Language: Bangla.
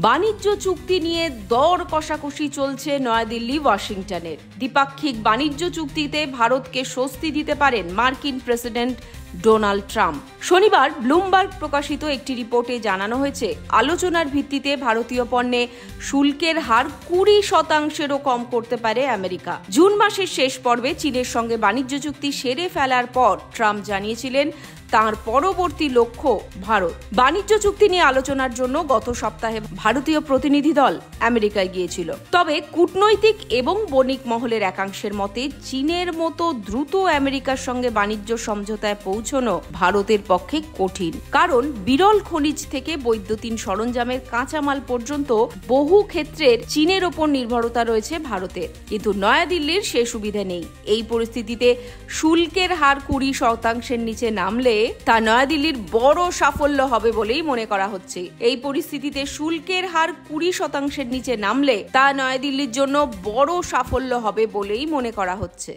বাণিজ্য চুক্তি নিয়ে দর কষাকষি চলছে নয়াদিল্লি ওয়াশিংটনের। দ্বিপাক্ষিক বাণিজ্য চুক্তিতে ভারতকে স্বস্তি দিতে পারেন মার্কিন প্রেসিডেন্ট ডোনাল্ড ট্রাম্প। শনিবার ব্লুমবার্গ প্রকাশিত একটি রিপোর্টে জানানো হয়েছে, আলোচনার ভিত্তিতে ভারতীয় পণ্যে শুল্কের হার 20%-ও কম করতে পারে আমেরিকা। জুন মাসের শেষ পর্বে চীনের সঙ্গে বাণিজ্য চুক্তি সেরে ফেলার পর ট্রাম্প জানিয়েছিলেন তার পরবর্তী লক্ষ্য ভারত। বাণিজ্য চুক্তি নিয়ে আলোচনার জন্য গত সপ্তাহে ভারতীয় প্রতিনিধি দল আমেরিকায় গিয়েছিল। তবে কূটনৈতিক এবং বণিক মহলের একাংশের মতে চীনের মতো দ্রুত আমেরিকার সঙ্গে বাণিজ্য সমঝোতায় পৌঁছানো ভারতের পক্ষে কঠিন, কারণ বিরল খনিজ থেকে বৈদ্যুতিন সরঞ্জামের কাঁচামাল পর্যন্ত বহু ক্ষেত্রের চীনের ওপর নির্ভরতা রয়েছে ভারতের। কিন্তু নয়াদিল্লির সে সুবিধা নেই। এই পরিস্থিতিতে শুল্কের হার 20%-এর নিচে নামলে তা নয়াদিল্লির বড় সাফল্য হবে বলেই মনে করা হচ্ছে। এই পরিস্থিতিতে শুল্কের হার 20%-এর নিচে নামলে তা নয়াদিল্লির জন্য বড় সাফল্য হবে বলেই মনে করা হচ্ছে।